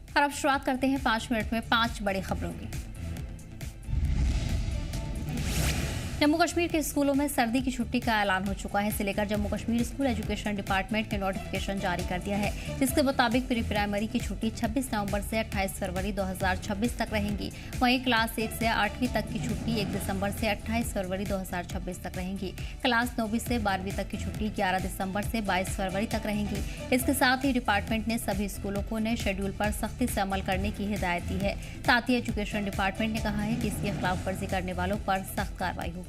और अब शुरुआत करते हैं 5 मिनट में 5 बड़ी खबरों की। जम्मू कश्मीर के स्कूलों में सर्दी की छुट्टी का ऐलान हो चुका है। इसे लेकर Jammu Kashmir school education department ने नोटिफिकेशन जारी कर दिया है, जिसके मुताबिक प्री प्राइमरी की छुट्टी 26 नवंबर से 28 फरवरी 2026 तक रहेंगी। वहीं क्लास 1 से 8वीं तक की छुट्टी 1 दिसंबर से 28 फरवरी 2026 तक रहेंगी। क्लास 9वीं से 12वीं तक की छुट्टी 11 दिसंबर से 22 फरवरी तक रहेंगी। इसके साथ ही डिपार्टमेंट ने सभी स्कूलों को नए शेड्यूल पर सख्ती से अमल करने की हिदायत दी है। साथ ही एजुकेशन डिपार्टमेंट ने कहा है कि इसकी खिलाफ वर्जी करने वालों पर सख्त कार्रवाई होगी।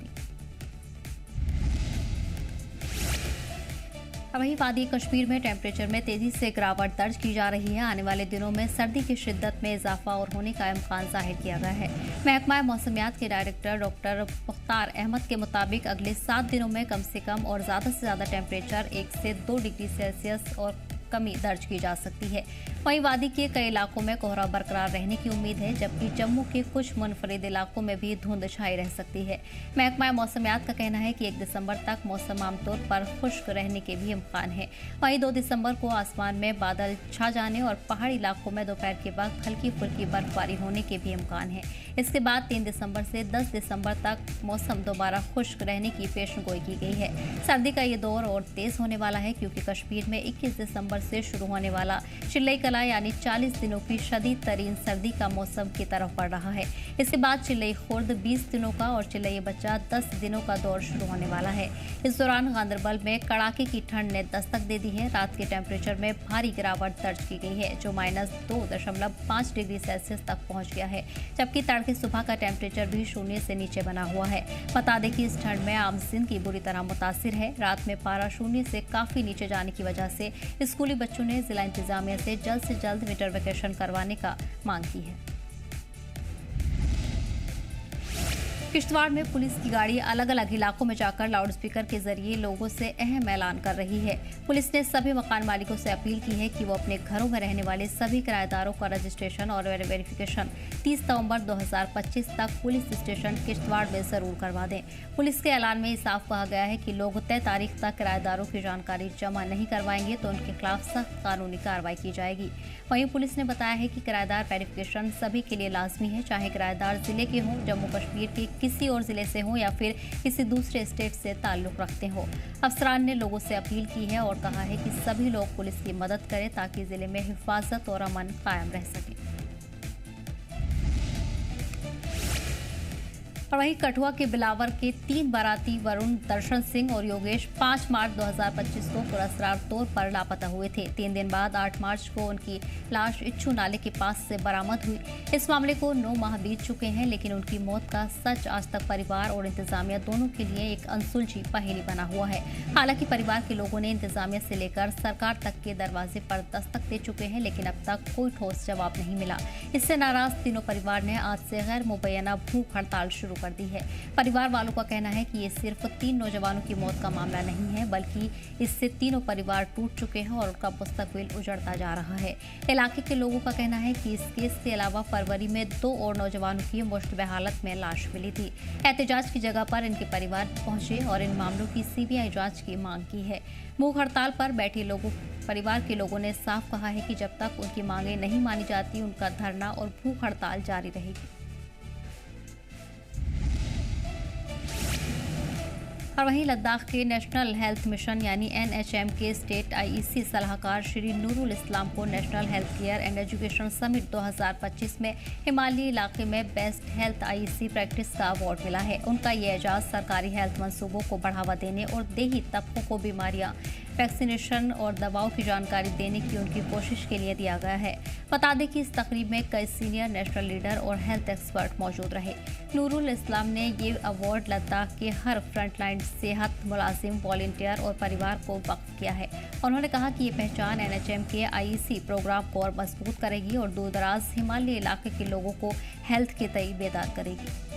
वहीं वादी कश्मीर में टेम्परेचर में तेजी से गिरावट दर्ज की जा रही है। आने वाले दिनों में सर्दी की शिद्दत में इजाफा और होने का इम्कान जाहिर किया गया है। महकमा मौसमियात के डायरेक्टर डॉक्टर मुख्तार अहमद के मुताबिक अगले 7 दिनों में कम से कम और ज्यादा से ज्यादा टेम्परेचर 1 से 2 डिग्री सेल्सियस और कमी दर्ज की जा सकती है। वहीं वादी के कई इलाकों में कोहरा बरकरार रहने की उम्मीद है, जबकि जम्मू के कुछ मुनफरिद इलाकों में भी धुंध छाई रह सकती है। महकमा मौसमियात का कहना है कि 1 दिसंबर तक मौसम आमतौर पर खुश्क रहने के भी इम्कान है। वहीं 2 दिसंबर को आसमान में बादल छा जाने और पहाड़ी इलाकों में दोपहर के वक्त हल्की फुल्की बर्फबारी होने के भी इम्कान है। इसके बाद 3 दिसंबर से 10 दिसंबर तक मौसम दोबारा खुश्क रहने की पेशगोई की गई है। सर्दी का ये दौर और तेज होने वाला है, क्योंकि कश्मीर में 21 दिसंबर से शुरू होने वाला चिल्लई कला यानी 40 दिनों की शदीद तरीन सर्दी का मौसम की तरफ बढ़ रहा है। इसके बाद चिल्लई खुर्द 20 दिनों का और चिल्लई बच्चा 10 दिनों का दौर शुरू होने वाला है। इस दौरान गांदरबल में कड़ाके की ठंड ने दस्तक दे दी है। रात के टेम्परेचर में भारी गिरावट दर्ज की गई है, जो -2.5 डिग्री सेल्सियस तक पहुंच गया है, जबकि तड़के सुबह का टेम्परेचर भी 0 से नीचे बना हुआ है। बता दें कि इस ठंड में आम जिंदगी बुरी तरह मुतासिर है। रात में पारा 0 से काफी नीचे जाने की वजह से स्कूली बच्चों ने जिला इंतजामिया से जल्द विंटर वेकेशन करवाने का मांग की है। किश्तवाड़ में पुलिस की गाड़ी अलग अलग इलाकों में जाकर लाउडस्पीकर के जरिए लोगों से अहम ऐलान कर रही है। पुलिस ने सभी मकान मालिकों से अपील की है कि वो अपने घरों में रहने वाले सभी किराएदारोरों का रजिस्ट्रेशन और वेरिफिकेशन 30 नवंबर 2025 तक पुलिस स्टेशन किश्तवाड़ में जरूर करवा दें। पुलिस के ऐलान में साफ कहा गया है कि लोग तय तारीख तक किराएदारों की जानकारी जमा नहीं करवाएंगे तो उनके खिलाफ सख्त कानूनी कार्रवाई की जाएगी। वहीं पुलिस ने बताया है कि किराएदार वेरिफिकेशन सभी के लिए लाजमी है, चाहे किराएदार जिले के हों, जम्मू कश्मीर के किसी और जिले से हो या फिर किसी दूसरे स्टेट से ताल्लुक रखते हो। अफसरान ने लोगों से अपील की है और कहा है कि सभी लोग पुलिस की मदद करें ताकि जिले में हिफाजत और अमन कायम रह सके। और वहीं कठुआ के बिलावर के 3 बाराती वरुण, दर्शन सिंह और योगेश 5 मार्च 2025 को पुरस्कार तौर पर लापता हुए थे। 3 दिन बाद 8 मार्च को उनकी लाश इच्छू नाले के पास से बरामद हुई। इस मामले को 9 माह बीत चुके हैं, लेकिन उनकी मौत का सच आज तक परिवार और इंतजामिया दोनों के लिए एक अनसुलझी पहेली बना हुआ है। हालांकि परिवार के लोगों ने इंतजामिया से लेकर सरकार तक के दरवाजे पर दस्तक दे चुके हैं, लेकिन अब तक कोई ठोस जवाब नहीं मिला। इससे नाराज तीनों परिवार ने आज से गैर मुबैना भूख हड़ताल शुरू कर दी है। परिवार वालों का कहना है कि ये सिर्फ 3 नौजवानों की मौत का मामला नहीं है, बल्कि इससे तीनों परिवार टूट चुके हैं और उनका मुस्तकबिल उजड़ता जा रहा है। इलाके के लोगों का कहना है कि इस केस के अलावा फरवरी में 2 और नौजवानों की मुश्तबह हालत में लाश मिली थी। एहतजाज की जगह पर इनके परिवार पहुंचे और इन मामलों की CBI जांच की मांग की है। भूख हड़ताल पर बैठे परिवार के लोगों ने साफ कहा है कि जब तक उनकी मांगें नहीं मानी जाती, उनका धरना और भूख हड़ताल जारी रहेगी। और वहीं लद्दाख के नेशनल हेल्थ मिशन यानी NHM के स्टेट IEC सलाहकार श्री नूरुल इस्लाम को national health care and education summit 2025 में हिमालयी इलाके में बेस्ट हेल्थ IEC प्रैक्टिस का अवार्ड मिला है। उनका ये एजाज सरकारी हेल्थ मंसूबों को बढ़ावा देने और देही तबकों को बीमारियां, वैक्सीनेशन और दवाओं की जानकारी देने की उनकी कोशिश के लिए दिया गया है। बता दें कि इस तकरीब में कई सीनियर नेशनल लीडर और हेल्थ एक्सपर्ट मौजूद रहे। नूरुल इस्लाम ने ये अवार्ड लद्दाख के हर फ्रंटलाइन सेहत मुलाजिम, वॉलंटियर और परिवार को वक्फ किया है। उन्होंने कहा कि ये पहचान NHM के IEC प्रोग्राम को और मजबूत करेगी और दूर दराज हिमालयी इलाके के लोगों को हेल्थ के तई बेदार करेगी।